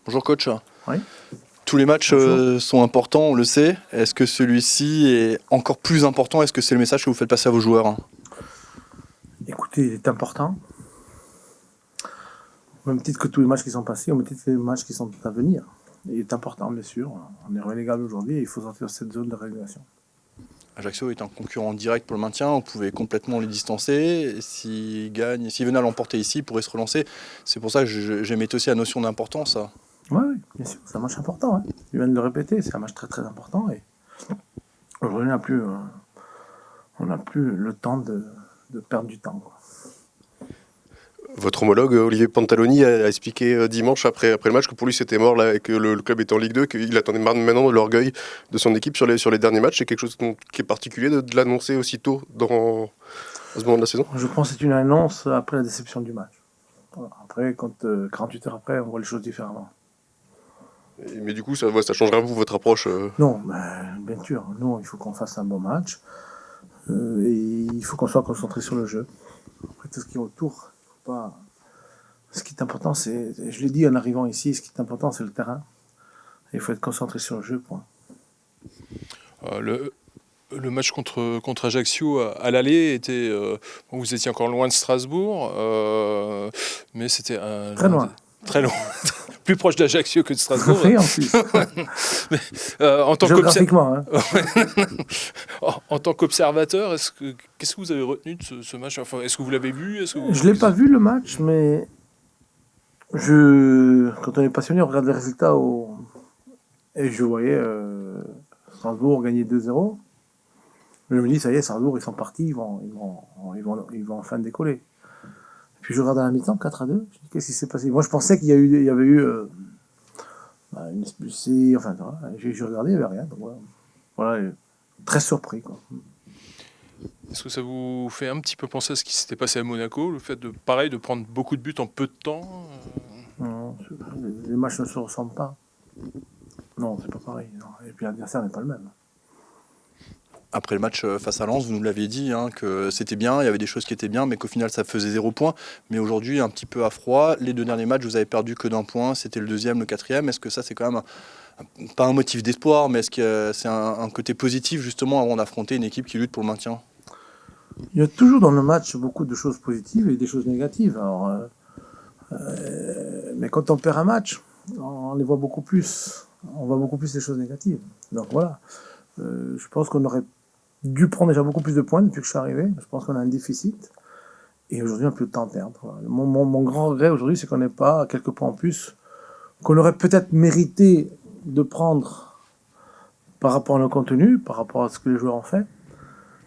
Bonjour coach. Oui. Tous les matchs sont importants, on le sait. Est-ce que celui-ci est encore plus important? Est-ce que c'est le message que vous faites passer à vos joueurs? Écoutez, il est important. Au même titre que tous les matchs qui sont passés, au même titre que les matchs qui sont à venir. Il est important, bien sûr. On est relégable aujourd'hui et il faut sortir de cette zone de relégation. Ajaccio est un concurrent direct pour le maintien, vous pouvez complètement les distancer. S'ils venaient à l'emporter ici, ils pourraient se relancer. C'est pour ça que j'aimais aussi la notion d'importance. Oui, bien sûr, c'est un match important. Je viens de le répéter, c'est un match très très important. Et aujourd'hui, on n'a plus le temps de perdre du temps. Votre homologue, Olivier Pantaloni, a expliqué dimanche après le match que pour lui c'était mort là, et que le club était en Ligue 2, qu'il attendait maintenant de l'orgueil de son équipe sur les derniers matchs. C'est quelque chose qui est particulier de l'annoncer aussitôt à ce moment de la saison? Je pense que c'est une annonce après la déception du match. Voilà. Après, 48 heures après, on voit les choses différemment. Mais du coup, ça changera votre approche Non, bien sûr. Nous, il faut qu'on fasse un bon match. Et il faut qu'on soit concentré sur le jeu. Après, tout ce qui est autour, ce qui est important, je l'ai dit en arrivant ici, ce qui est important, c'est le terrain. Et il faut être concentré sur le jeu, point. Le match contre Ajaccio à l'aller était... vous étiez encore loin de Strasbourg, mais c'était... Très loin. Très loin. Plus proche d'Ajaccio que de Strasbourg. Oui, en plus. Mais, en tant géographiquement. En tant qu'observateur, qu'est-ce que vous avez retenu de ce match? Enfin, est-ce que vous l'avez vu? Je ne l'ai pas vu le match, mais quand on est passionné, on regarde les résultats et je voyais Strasbourg gagner 2-0. Je me dis, ça y est, Strasbourg, ils sont partis, ils vont enfin décoller. Puis je regarde à la mi-temps, 4-2. Je dis, qu'est-ce qui s'est passé? Moi, je pensais qu'il y avait eu une expulsée. Enfin, j'ai regardé, il n'y avait rien. Donc, voilà, très surpris, quoi. Est-ce que ça vous fait un petit peu penser à ce qui s'était passé à Monaco, le fait de prendre beaucoup de buts en peu de temps? Non, les matchs ne se ressemblent pas. Non, c'est pas pareil. Non. Et puis l'adversaire n'est pas le même. Après le match face à Lens, vous nous l'aviez dit, que c'était bien, il y avait des choses qui étaient bien, mais qu'au final ça faisait 0 point. Mais aujourd'hui, un petit peu à froid, les 2 derniers matchs, vous avez perdu que d'1 point, c'était le 2e, le 4e. Est-ce que ça c'est quand même pas un motif d'espoir, mais est-ce que c'est un côté positif justement avant d'affronter une équipe qui lutte pour le maintien? Il y a toujours dans le match beaucoup de choses positives et des choses négatives. Alors, mais quand on perd un match, on les voit beaucoup plus. On voit beaucoup plus les choses négatives. Donc voilà. Je pense qu'on aurait dû prendre déjà beaucoup plus de points depuis que je suis arrivé. Je pense qu'on a un déficit. Et aujourd'hui, on n'a plus de temps à perdre. Voilà. Mon grand regret aujourd'hui, c'est qu'on n'ait pas quelques points en plus qu'on aurait peut-être mérité de prendre par rapport à nos contenus, par rapport à ce que les joueurs ont fait,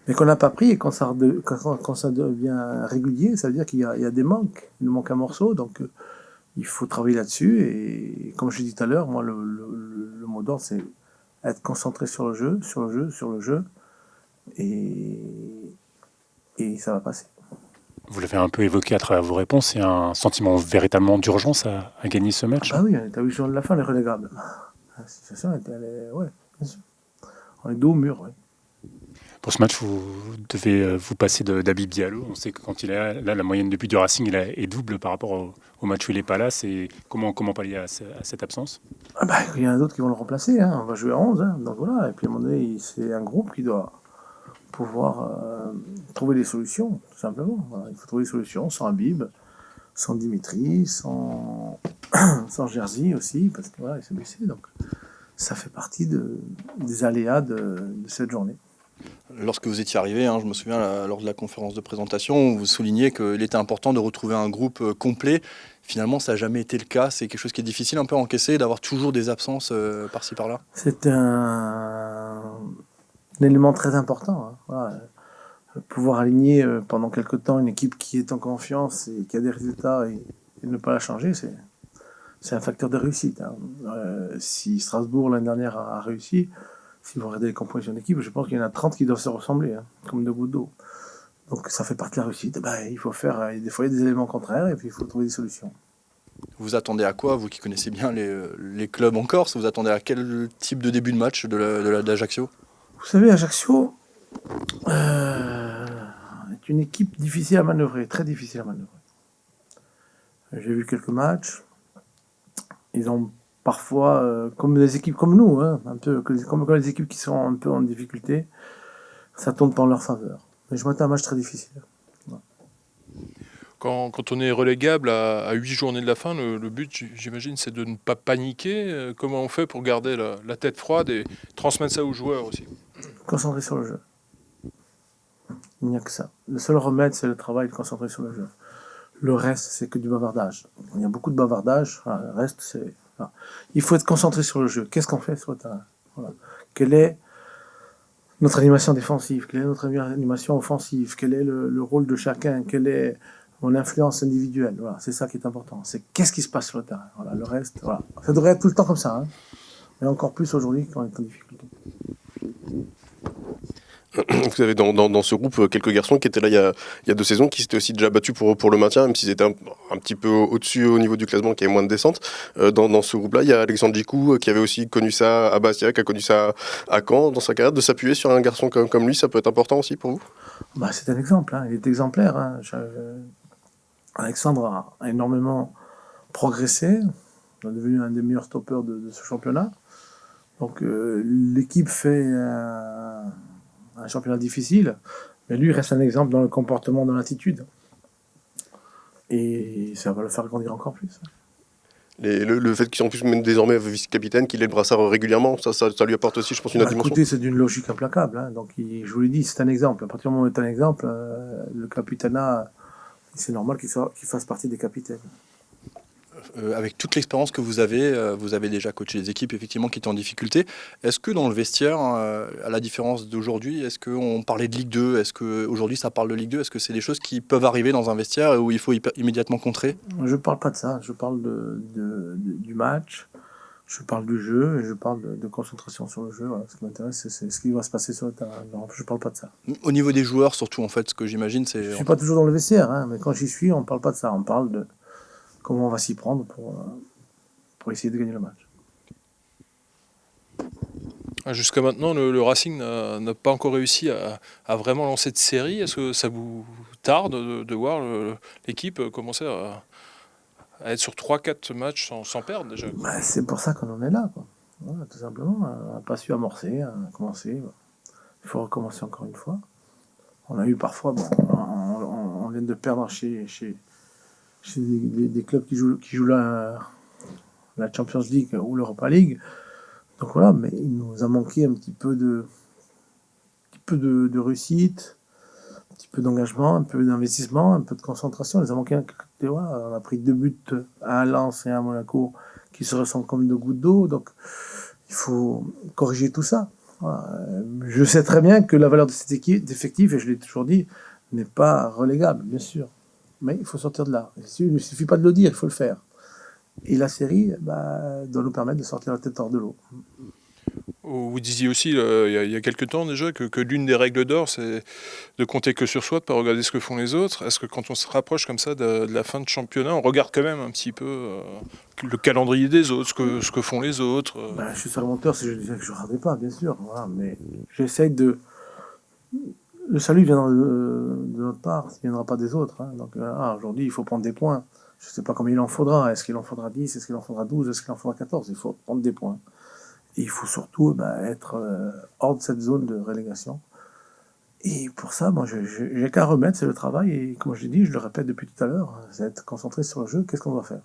mais qu'on n'a pas pris. Et quand ça devient régulier, ça veut dire qu'il y a des manques. Il nous manque un morceau. Donc, il faut travailler là-dessus. Et comme je l'ai dit tout à l'heure, moi, le mot d'ordre, c'est être concentré sur le jeu, sur le jeu, sur le jeu. Et ça va passer. Vous l'avez un peu évoqué à travers vos réponses, il y a un sentiment véritablement d'urgence à gagner ce match. Ah oui, on est à 8 jours de la fin, on est relégable. La situation ouais, bien sûr. On est dos au mur, oui. Pour ce match, vous devez vous passer d'Habib Diallo. On sait que quand il est là, la moyenne de buts du Racing est double par rapport au match où il n'est pas là. C'est comment pallier à cette absence? Il y en a d'autres qui vont le remplacer. On va jouer à 11. Donc voilà. Et puis à un moment donné, c'est un groupe qui doit pouvoir trouver des solutions, tout simplement. Voilà. Il faut trouver des solutions sans Habib, sans Dimitri, sans Jerzy aussi, parce que voilà, il s'est blessé. Donc ça fait partie des aléas de cette journée. Lorsque vous étiez arrivé, je me souviens lors de la conférence de présentation, vous soulignez qu'il était important de retrouver un groupe complet. Finalement, ça n'a jamais été le cas. C'est quelque chose qui est difficile un peu à encaisser, d'avoir toujours des absences par-ci par-là. C'est un élément très important. Voilà. Pouvoir aligner pendant quelque temps une équipe qui est en confiance et qui a des résultats et ne pas la changer, c'est un facteur de réussite. Si Strasbourg l'année dernière a réussi, si vous regardez les compositions d'équipe, je pense qu'il y en a 30 qui doivent se ressembler, comme deux gouttes d'eau. Donc ça fait partie de la réussite. Il faut faire, des fois il y a des éléments contraires et puis il faut trouver des solutions. Vous attendez à quoi, vous qui connaissez bien les clubs en Corse? Vous attendez à quel type de début de match d'Ajaccio? Vous savez, Ajaccio est une équipe difficile à manœuvrer, très difficile à manœuvrer. J'ai vu quelques matchs. Ils ont parfois, comme des équipes comme nous, hein, un peu, comme les équipes qui sont un peu en difficulté, ça tourne en leur faveur. Mais je m'attends à un match très difficile. Quand on est relégable à 8 journées de la fin, le but, j'imagine, c'est de ne pas paniquer. Comment on fait pour garder la tête froide et transmettre ça aux joueurs aussi? Concentrer sur le jeu. Il n'y a que ça. Le seul remède, c'est le travail de concentrer sur le jeu. Le reste, c'est que du bavardage. Il y a beaucoup de bavardage. Voilà, le reste, c'est... Voilà. Il faut être concentré sur le jeu. Qu'est-ce qu'on fait sur le terrain? Voilà. Quelle est notre animation défensive? Quelle est notre animation offensive? Quel est le rôle de chacun? Quelle est mon influence individuelle? Voilà, c'est ça qui est important. C'est qu'est-ce qui se passe sur le terrain? Voilà, le reste, voilà. Ça devrait être tout le temps comme ça, hein. Mais encore plus aujourd'hui quand on est en difficulté. Vous avez dans ce groupe quelques garçons qui étaient là il y a 2 saisons, qui s'étaient aussi déjà battus pour le maintien, même s'ils étaient un petit peu au-dessus au niveau du classement, qui avait moins de descente. Dans ce groupe-là, il y a Alexandre Djikou qui avait aussi connu ça à Bastia, qui a connu ça à Caen dans sa carrière. De s'appuyer sur un garçon comme lui, ça peut être important aussi pour vous? Bah, c'est un exemple, hein. Il est exemplaire, hein. Alexandre a énormément progressé. Il est devenu un des meilleurs stoppeurs de ce championnat. Donc l'équipe fait un championnat difficile, mais lui reste un exemple dans le comportement, dans l'attitude. Et ça va le faire grandir encore plus. Le fait qu'il soit en plus même désormais vice-capitaine, qu'il ait le brassard régulièrement, ça lui apporte aussi, je pense, une autre dimension. Écoutez, c'est d'une logique implacable, hein. Donc, je vous l'ai dit, c'est un exemple. À partir du moment où c'est un exemple, le capitanat, c'est normal qu'il fasse partie des capitaines. Avec toute l'expérience que vous avez déjà coaché des équipes effectivement qui étaient en difficulté. Est-ce que dans le vestiaire, à la différence d'aujourd'hui, est-ce qu'on parlait de Ligue 2? Est-ce qu'aujourd'hui ça parle de Ligue 2? Est-ce que c'est des choses qui peuvent arriver dans un vestiaire et où il faut immédiatement contrer? Je ne parle pas de ça, je parle du match, je parle du jeu et je parle de concentration sur le jeu. Voilà. Ce qui m'intéresse, c'est ce qui va se passer sur le terrain. Non, je ne parle pas de ça. Au niveau des joueurs surtout, en fait, ce que j'imagine, c'est... Je ne suis pas toujours dans le vestiaire, hein, mais quand j'y suis, on ne parle pas de ça. On parle de comment on va s'y prendre pour essayer de gagner le match. Jusqu'à maintenant, le Racing n'a pas encore réussi à vraiment lancer de série. Est-ce que ça vous tarde de voir l'équipe commencer à être sur 3-4 matchs sans perdre déjà? Bah, c'est pour ça qu'on en est là, quoi. Voilà, tout simplement. On n'a pas su amorcer, commencer. Voilà. Il faut recommencer encore une fois. On a eu parfois, on vient de perdre chez des clubs qui jouent la Champions League ou l'Europa League. Donc voilà, mais il nous a manqué un petit peu de réussite, un petit peu d'engagement, un peu d'investissement, un peu de concentration. Il nous a manqué on a pris 2 buts à Lens et à Monaco qui se ressentent comme 2 gouttes d'eau. Donc il faut corriger tout ça. Voilà. Je sais très bien que la valeur de cette équipe d'effectif, et je l'ai toujours dit, n'est pas relégable, bien sûr. Mais il faut sortir de là. Il ne suffit pas de le dire, il faut le faire. Et la série doit nous permettre de sortir la tête hors de l'eau. Vous disiez aussi, il y a quelques temps déjà, que l'une des règles d'or, c'est de compter que sur soi, de ne pas regarder ce que font les autres. Est-ce que quand on se rapproche comme ça de la fin de championnat, on regarde quand même un petit peu le calendrier des autres, ce que font les autres Je suis sermenteur si je disais que je ne regardais pas, bien sûr. Voilà, mais j'essaye de... Le salut viendra de notre part, il ne viendra pas des autres. Hein. Donc aujourd'hui, il faut prendre des points. Je ne sais pas combien il en faudra. Est-ce qu'il en faudra 10? Est-ce qu'il en faudra 12? Est-ce qu'il en faudra 14? Il faut prendre des points. Et il faut surtout être hors de cette zone de relégation. Et pour ça, moi, j'ai qu'à remettre, c'est le travail. Et comme je l'ai dit, je le répète depuis tout à l'heure, c'est être concentré sur le jeu. Qu'est-ce qu'on doit faire?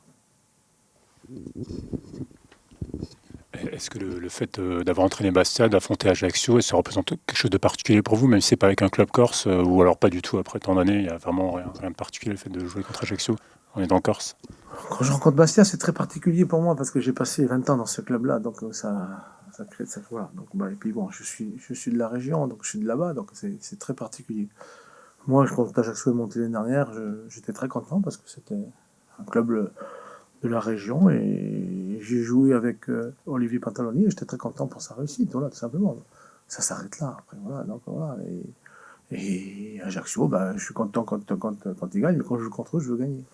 Est-ce que le fait d'avoir entraîné Bastia, d'affronter Ajaccio, ça représente quelque chose de particulier pour vous, même si c'est pas avec un club corse, ou alors pas du tout après tant d'années, il n'y a vraiment rien de particulier le fait de jouer contre Ajaccio, on est dans Corse? Quand je rencontre Bastia, c'est très particulier pour moi parce que j'ai passé 20 ans dans ce club-là, donc ça crée ça. Voilà. Donc, et puis bon, je suis de la région, donc je suis de là-bas, donc c'est très particulier. Moi, quand Ajaccio est monté l'année dernière, j'étais très content parce que c'était un club de la région et j'ai joué avec Olivier Pantaloni et j'étais très content pour sa réussite, voilà, tout simplement. Ça s'arrête là, après, voilà, donc voilà. Et Ajaccio, je suis content quand il gagne, mais quand je joue contre eux, je veux gagner.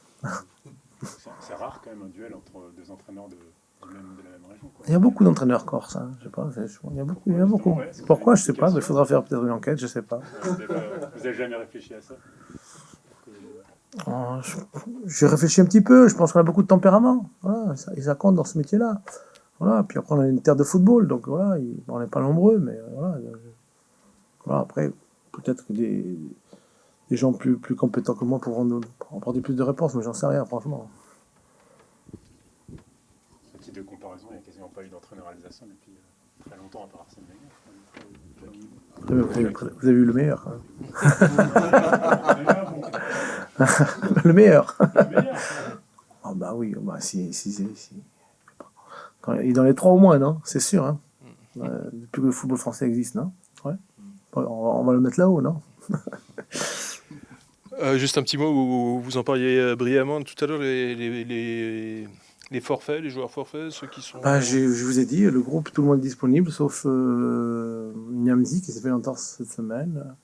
C'est rare quand même un duel entre 2 entraîneurs de la même région, quoi. Il y a beaucoup d'entraîneurs corses, hein. Je sais pas, il y a beaucoup. Ouais, pourquoi, je sais pas, mais il faudra faire peut-être une enquête, je sais pas. Vous n'avez jamais réfléchi à ça? J'ai réfléchi un petit peu, je pense qu'on a beaucoup de tempérament, voilà, et ça compte dans ce métier-là. Voilà, puis après on a une terre de football, donc voilà, on n'est pas nombreux, mais voilà. Voilà, après, peut-être que des gens plus compétents que moi pourront nous apporter plus de réponses, mais j'en sais rien, franchement. Ce type de comparaison, il n'y a quasiment pas eu d'entraîneur alsacien depuis très longtemps, à part Arsène Wenger. Vous avez eu le meilleur. Le meilleur. Oh bah oui, bah si. Il est dans les 3 au moins, non? C'est sûr, hein. Depuis que le football français existe, non? Ouais. On va le mettre là-haut, non? Juste un petit mot, vous en parliez brièvement tout à l'heure, les forfaits, les joueurs forfaits, ceux qui sont... Bah, je vous ai dit, le groupe, tout le monde est disponible, sauf Niamzi qui s'est fait l'entorse cette semaine,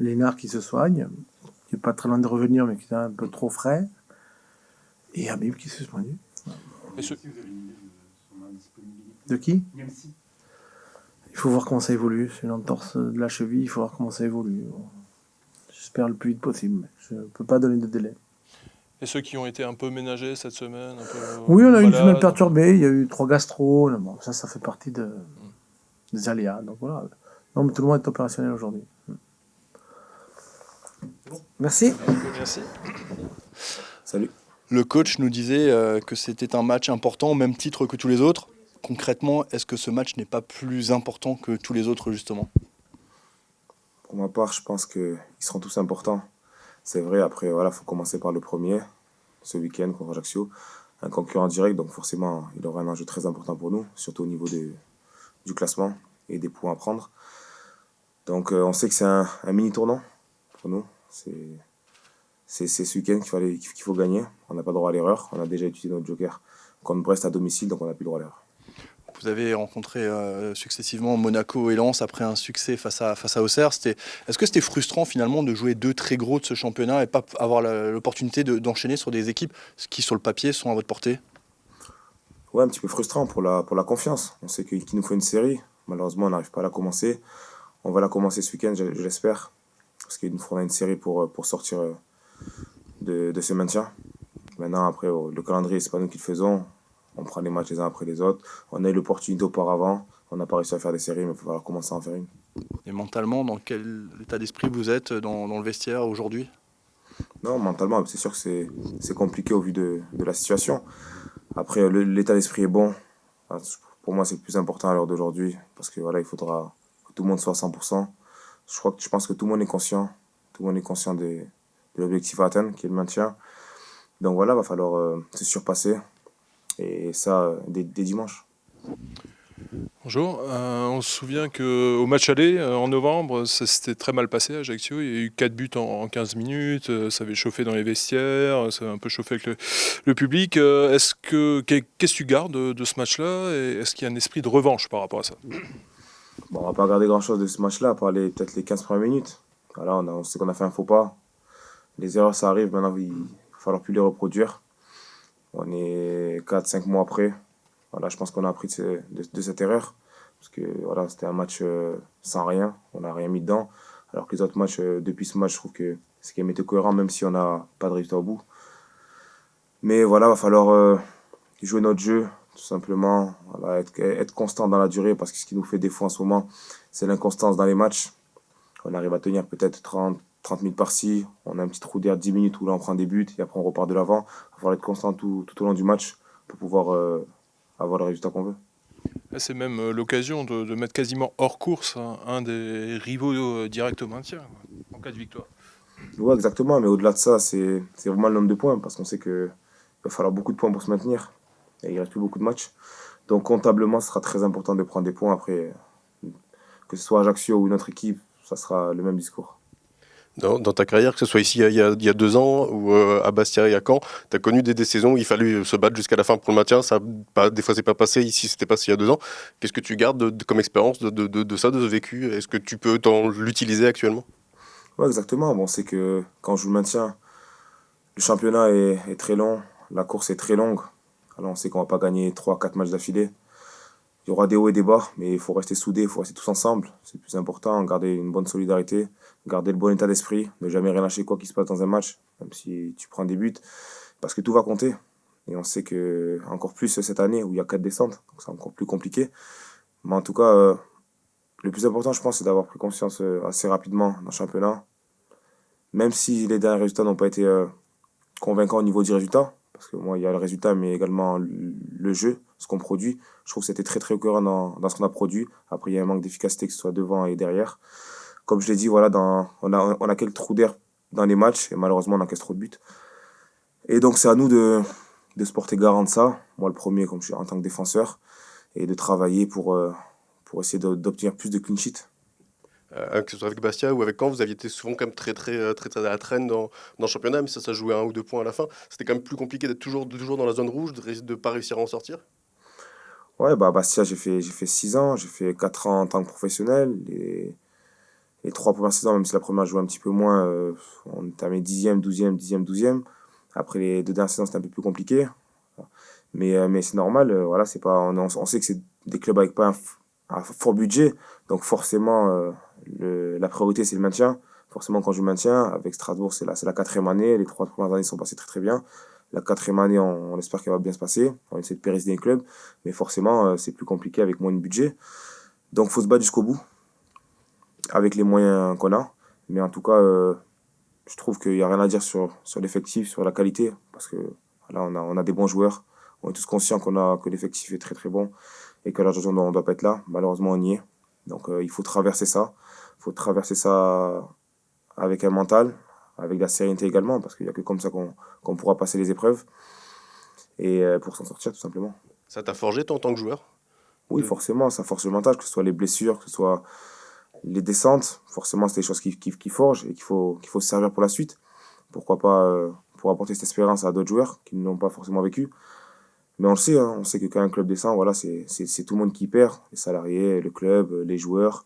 Lénard qui se soigne, qui n'est pas très loin de revenir, mais qui est un peu trop frais, et Habib qui s'est suspendu. Et ceux- De qui? Il faut voir comment ça évolue. C'est une entorse de la cheville, il faut voir comment ça évolue. J'espère le plus vite possible, mais je ne peux pas donner de délai. Et ceux qui ont été un peu ménagés cette semaine, un peu Oui, on a eu une malades. semaine perturbée, il y a eu 3 gastro, bon, ça fait partie des aléas. Donc voilà. Non, mais tout le monde est opérationnel aujourd'hui. Merci. Merci. Salut. Le coach nous disait que c'était un match important au même titre que tous les autres. Concrètement, est-ce que ce match n'est pas plus important que tous les autres, justement? Pour ma part, je pense qu'ils seront tous importants. C'est vrai, après, voilà, faut commencer par le premier, ce week-end contre Ajaccio. Un concurrent direct, donc forcément, il aura un enjeu très important pour nous, surtout au niveau du classement et des points à prendre. Donc, on sait que c'est un mini-tournant pour nous. C'est ce week-end qu'il faut gagner. On n'a pas droit à l'erreur. On a déjà utilisé notre joker contre Brest à domicile, donc on n'a plus le droit à l'erreur. Vous avez rencontré successivement Monaco et Lens après un succès face à Auxerre. Est-ce que c'était frustrant finalement de jouer 2 très gros de ce championnat et pas avoir l'opportunité d'enchaîner sur des équipes qui sur le papier sont à votre portée? Ouais, un petit peu frustrant pour la confiance. On sait qu'il nous faut une série. Malheureusement, on n'arrive pas à la commencer. On va la commencer ce week-end, j'espère. Parce qu'il nous faudra une série pour sortir de ce maintien. Maintenant, après, le calendrier, c'est pas nous qui le faisons. On prend les matchs les uns après les autres. On a eu l'opportunité auparavant. On n'a pas réussi à faire des séries, mais il va falloir commencer à en faire une. Et mentalement, dans quel état d'esprit vous êtes dans le vestiaire aujourd'hui? Non, mentalement, c'est sûr que c'est compliqué au vu de la situation. Après, l'état d'esprit est bon. Pour moi, c'est le plus important à l'heure d'aujourd'hui. Parce que voilà, il faudra que tout le monde soit à 100%. Je pense que tout le monde est conscient. Tout le monde est conscient de l'objectif à atteindre, qui est le maintien. Donc voilà, il va falloir se surpasser. Et ça, dès dimanche. Bonjour, on se souvient qu'au match aller, en novembre, ça s'était très mal passé à Ajaccio. Il y a eu 4 buts en 15 minutes, ça avait chauffé dans les vestiaires, ça avait un peu chauffé avec le public. Qu'est-ce que tu gardes de ce match-là et est-ce qu'il y a un esprit de revanche par rapport à ça? Bon, on va pas garder grand-chose de ce match-là, à part peut-être les 15 premières minutes. Voilà, on sait qu'on a fait un faux pas. Les erreurs, ça arrive. Maintenant, il va falloir plus les reproduire. On est 4-5 mois après. Voilà, je pense qu'on a appris de cette erreur. Parce que voilà, c'était un match sans rien. On n'a rien mis dedans. Alors que les autres matchs, depuis ce match, je trouve que c'est quand même été cohérent, même si on n'a pas de résultat au bout. Mais voilà, il va falloir jouer notre jeu, tout simplement. Voilà, être constant dans la durée, parce que ce qui nous fait défaut en ce moment, c'est l'inconstance dans les matchs. On arrive à tenir peut-être 30 minutes par-ci. On a un petit trou d'air de 10 minutes où là on prend des buts et après on repart de l'avant. Il va falloir être constant tout au long du match pour pouvoir avoir le résultat qu'on veut. Là, c'est même l'occasion de mettre quasiment hors course un des rivaux directs au maintien, quoi, en cas de victoire. Ouais, exactement, mais au-delà de ça, c'est vraiment le nombre de points parce qu'on sait qu'il va falloir beaucoup de points pour se maintenir et il ne reste plus beaucoup de matchs. Donc comptablement, ce sera très important de prendre des points. Après, que ce soit Ajaccio ou une autre équipe, ça sera le même discours. Dans ta carrière, que ce soit ici il y a 2 ans ou à Bastia et à Caen, tu as connu des saisons où il fallu se battre jusqu'à la fin pour le maintien. Des fois, c'est pas passé. Ici, c'était passé il y a 2 ans. Qu'est-ce que tu gardes comme expérience de ça, de ce vécu? Est-ce que tu peux l'utiliser actuellement? Ouais, exactement. Bon, c'est que quand on joue le maintien, le championnat est très long, la course est très longue. Alors on sait qu'on va pas gagner 3-4 matchs d'affilée. Il y aura des hauts et des bas, mais il faut rester soudés, il faut rester tous ensemble. C'est le plus important, garder une bonne solidarité, garder le bon état d'esprit, ne jamais rien lâcher quoi qu'il se passe dans un match, même si tu prends des buts, parce que tout va compter. Et on sait que encore plus cette année où il y a 4 descentes, donc c'est encore plus compliqué. Mais en tout cas, le plus important, je pense, c'est d'avoir pris conscience assez rapidement dans le championnat. Même si les derniers résultats n'ont pas été convaincant au niveau du résultat, parce que moi, il y a le résultat, mais également le jeu, ce qu'on produit. Je trouve que c'était très, très cohérent dans ce qu'on a produit. Après, il y a un manque d'efficacité, que ce soit devant et derrière. Comme je l'ai dit, voilà, on a quelques trous d'air dans les matchs, et malheureusement, on encaisse trop de buts. Et donc, c'est à nous de se porter garant de ça. Moi, le premier, comme je suis en tant que défenseur, et de travailler pour essayer d'obtenir plus de clean sheet. Que ce soit avec Bastia ou avec Caen, vous aviez été souvent quand même très à la traîne dans le championnat, mais ça jouait 1 ou 2 points à la fin. C'était quand même plus compliqué d'être toujours dans la zone rouge, de ne pas réussir à en sortir. Ouais, Bastia, j'ai fait 6 ans, j'ai fait 4 ans en tant que professionnel. Les 3 premières saisons, même si la première jouait un petit peu moins, on terminait 10e, 12e, 10e, 12e. Après les 2 dernières saisons, c'était un peu plus compliqué. Mais c'est normal, voilà, c'est pas, on sait que c'est des clubs avec pas un fort budget, donc forcément, la priorité c'est le maintien. Forcément, quand je maintiens, avec Strasbourg, c'est la 4e année. Les 3 premières années sont passées très très bien. La 4e année, on espère qu'elle va bien se passer. On essaie de pérenniser les clubs, mais forcément, c'est plus compliqué avec moins de budget. Donc, il faut se battre jusqu'au bout, avec les moyens qu'on a. Mais en tout cas, je trouve qu'il n'y a rien à dire sur l'effectif, sur la qualité, parce que là, on a des bons joueurs. On est tous conscients que l'effectif est très très bon et qu'à l'heure d'aujourd'hui, on ne doit pas être là. Malheureusement, on y est. Donc, il faut traverser ça. Il faut traverser ça avec un mental, avec la sérénité également, parce qu'il n'y a que comme ça qu'on pourra passer les épreuves et pour s'en sortir tout simplement. Ça t'a forgé, toi, en tant que joueur? Oui, forcément, ça forge le mental, que ce soit les blessures, que ce soit les descentes. Forcément, c'est des choses qui forgent et qu'il faut se servir pour la suite. Pourquoi pas pour apporter cette expérience à d'autres joueurs qui ne l'ont pas forcément vécu. Mais on le sait, hein, on sait que quand un club descend, voilà, c'est tout le monde qui perd, les salariés, le club, les joueurs.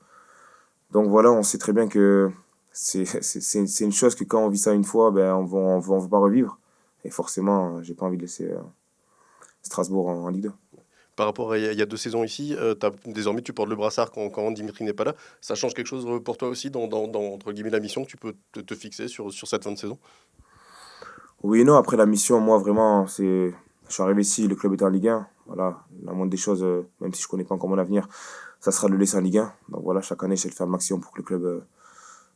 Donc voilà, on sait très bien que c'est une chose que quand on vit ça une fois, ben, on veut pas revivre. Et forcément, j'ai pas envie de laisser Strasbourg en Ligue 2. Par rapport à il y a 2 saisons ici, désormais tu portes le brassard quand Dimitri n'est pas là. Ça change quelque chose pour toi aussi dans entre guillemets, la mission que tu peux te fixer sur cette fin de saison? Oui et non, après la mission, moi vraiment, je suis arrivé ici, le club était en Ligue 1. Voilà, la moindre des choses, même si je connais pas encore mon avenir, ça sera de le laisser en Ligue 1. Donc voilà, chaque année, j'essaie de faire le maximum pour que le club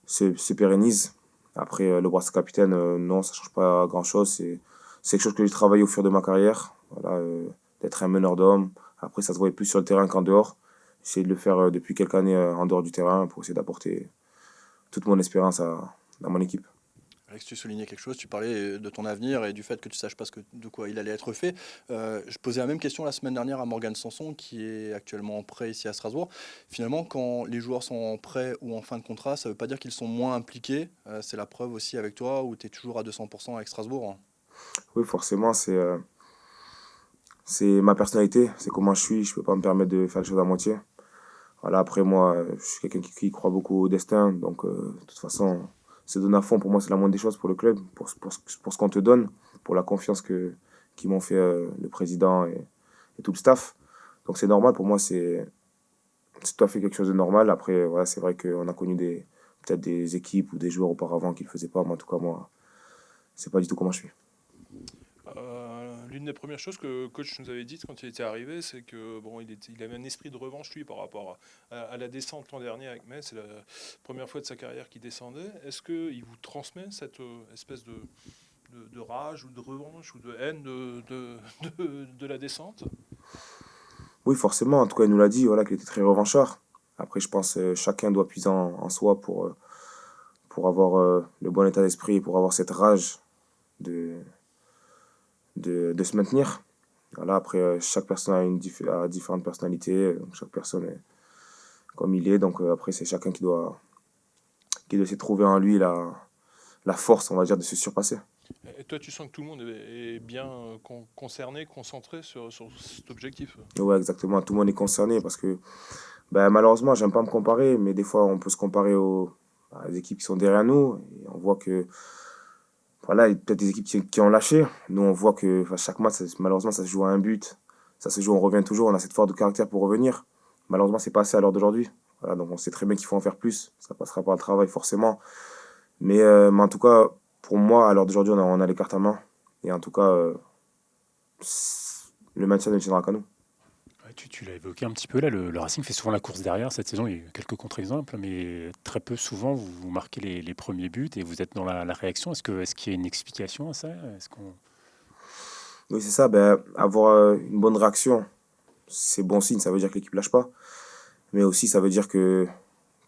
se pérennise. Après, le brassard capitaine, non, ça change pas grand-chose. C'est quelque chose que j'ai travaillé au fur de ma carrière. Voilà, d'être un meneur d'hommes. Après, ça se voyait plus sur le terrain qu'en dehors. J'essaie de le faire depuis quelques années en dehors du terrain pour essayer d'apporter toute mon espérance à mon équipe. Alex, tu soulignais quelque chose, tu parlais de ton avenir et du fait que tu ne saches pas de quoi il allait être fait. Je posais la même question la semaine dernière à Morgan Sanson, qui est actuellement en prêt ici à Strasbourg. Finalement, quand les joueurs sont en prêt ou en fin de contrat, ça ne veut pas dire qu'ils sont moins impliqués. C'est la preuve aussi avec toi, où tu es toujours à 200% avec Strasbourg. Oui, forcément, c'est ma personnalité, c'est comment je suis. Je ne peux pas me permettre de faire les choses à moitié. Voilà, après, moi, je suis quelqu'un qui croit beaucoup au destin. Donc, de toute façon, se donner à fond, pour moi, c'est la moindre des choses pour le club, pour ce qu'on te donne, pour la confiance qu'ils m'ont fait le président et tout le staff. Donc, c'est normal. Pour moi, c'est tout à fait quelque chose de normal. Après, voilà, c'est vrai qu'on a connu peut-être des équipes ou des joueurs auparavant qui ne le faisaient pas. Moi, en tout cas, moi, c'est pas du tout comment je suis. L'une des premières choses que le coach nous avait dites quand il était arrivé, c'est que bon, il avait un esprit de revanche lui par rapport à la descente l'an dernier avec Metz. C'est la première fois de sa carrière qu'il descendait. Est-ce qu'il vous transmet cette espèce de rage ou de revanche ou de haine de la descente? Oui, forcément. En tout cas, il nous l'a dit, voilà, qu'il était très revanchard. Après, je pense que chacun doit puiser en soi pour avoir le bon état d'esprit, pour avoir cette rage de se maintenir. Voilà, après, chaque personne a différentes personnalités, donc chaque personne est comme il est. Donc après, c'est chacun qui doit essayer de trouver en lui la force, on va dire, de se surpasser. Et toi, tu sens que tout le monde est bien concerné, concentré sur cet objectif? Ouais, exactement. Tout le monde est concerné parce que malheureusement, j'aime pas me comparer, mais des fois, on peut se comparer à des équipes qui sont derrière nous. Et on voit que voilà, il y a peut-être des équipes qui ont lâché. Nous, on voit que chaque match, malheureusement, ça se joue à un but. Ça se joue, on revient toujours. On a cette force de caractère pour revenir. Malheureusement, c'est pas assez à l'heure d'aujourd'hui. Voilà, donc on sait très bien qu'il faut en faire plus. Ça passera par le travail, forcément. Mais en tout cas, pour moi, à l'heure d'aujourd'hui, on a les cartes à main. Et en tout cas, le maintien ne tiendra qu'à nous. Ouais, tu l'as évoqué un petit peu là, le Racing fait souvent la course derrière cette saison. Il y a eu quelques contre-exemples, mais très peu souvent vous marquez les premiers buts et vous êtes dans la réaction. Est-ce qu'il y a une explication à ça? Est-ce qu'on... Oui, c'est ça. Ben, avoir une bonne réaction, c'est bon signe. Ça veut dire que l'équipe lâche pas. Mais aussi, ça veut dire que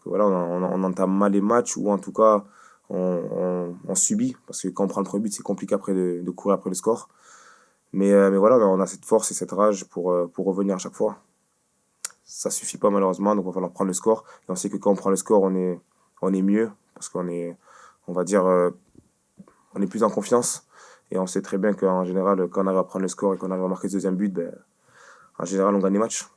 voilà, on entame mal les matchs ou en tout cas, on subit. Parce que quand on prend le premier but, c'est compliqué après de courir après le score. Mais voilà, on a cette force et cette rage pour revenir à chaque fois. Ça suffit pas malheureusement, donc il va falloir prendre le score. Et on sait que quand on prend le score, on est mieux. Parce qu'on est, on va dire, on est plus en confiance. Et on sait très bien qu'en général, quand on arrive à prendre le score et qu'on arrive à marquer ce deuxième but, ben, en général, on gagne les matchs.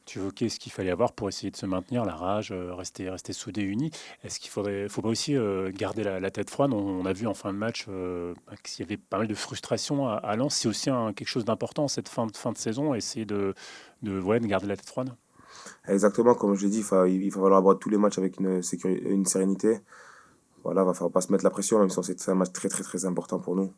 Tu évoquais ce qu'il fallait avoir pour essayer de se maintenir, la rage, rester soudés, unis. Est-ce qu'il faut pas aussi garder la tête froide? On a vu en fin de match qu'il y avait pas mal de frustration à Lens. C'est aussi quelque chose d'important cette fin de saison, essayer ouais, de garder la tête froide. Exactement, comme je l'ai dit, il va falloir aborder tous les matchs avec une sérénité. Voilà, il va falloir pas se mettre la pression, même si c'est un match très très très important pour nous.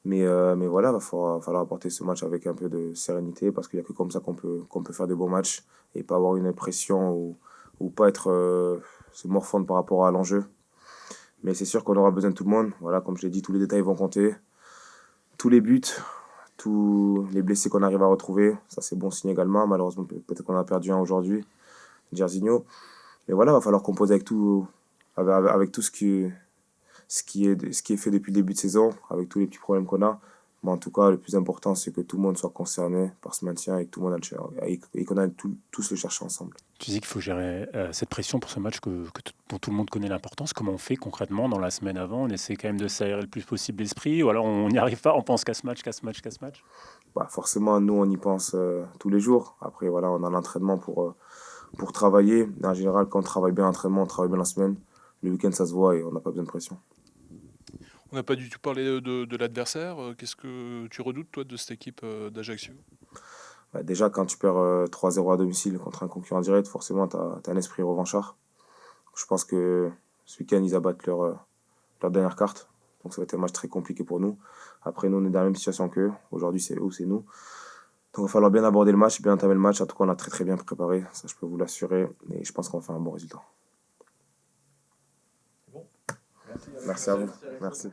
Mais voilà, il va falloir apporter ce match avec un peu de sérénité parce qu'il n'y a que comme ça qu'on peut faire de bons matchs et pas avoir une pression ou pas être se morfondre par rapport à l'enjeu. Mais c'est sûr qu'on aura besoin de tout le monde. Voilà, comme je l'ai dit, tous les détails vont compter. Tous les buts, tous les blessés qu'on arrive à retrouver, ça c'est bon signe également. Malheureusement, peut-être qu'on a perdu un aujourd'hui, Jairzinho. Mais voilà, il va falloir composer avec tout ce qui est fait depuis le début de saison, avec tous les petits problèmes qu'on a. Mais en tout cas, le plus important, c'est que tout le monde soit concerné par ce maintien et que tout le monde et qu'on aille tous le chercher ensemble. Tu dis qu'il faut gérer cette pression pour ce match dont tout le monde connaît l'importance. Comment on fait concrètement dans la semaine avant? On essaie quand même de s'aérer le plus possible l'esprit ou alors on n'y arrive pas, on pense qu'à ce match. Bah, forcément, nous, on y pense tous les jours. Après, voilà, on a l'entraînement pour travailler. En général, quand on travaille bien l'entraînement, on travaille bien la semaine. Le week-end, ça se voit et on n'a pas besoin de pression. On n'a pas du tout parlé de l'adversaire. Qu'est-ce que tu redoutes, toi, de cette équipe d'Ajaccio? Bah, déjà, quand tu perds 3-0 à domicile contre un concurrent direct, forcément, tu as un esprit revanchard. Je pense que ce week-end, ils abattent leur dernière carte. Donc ça va être un match très compliqué pour nous. Après, nous, on est dans la même situation qu'eux. Aujourd'hui, c'est eux ou c'est nous. Donc il va falloir bien aborder le match, bien entamer le match. En tout cas, on a très très bien préparé. Ça, je peux vous l'assurer. Et je pense qu'on va faire un bon résultat. Merci à vous. Merci.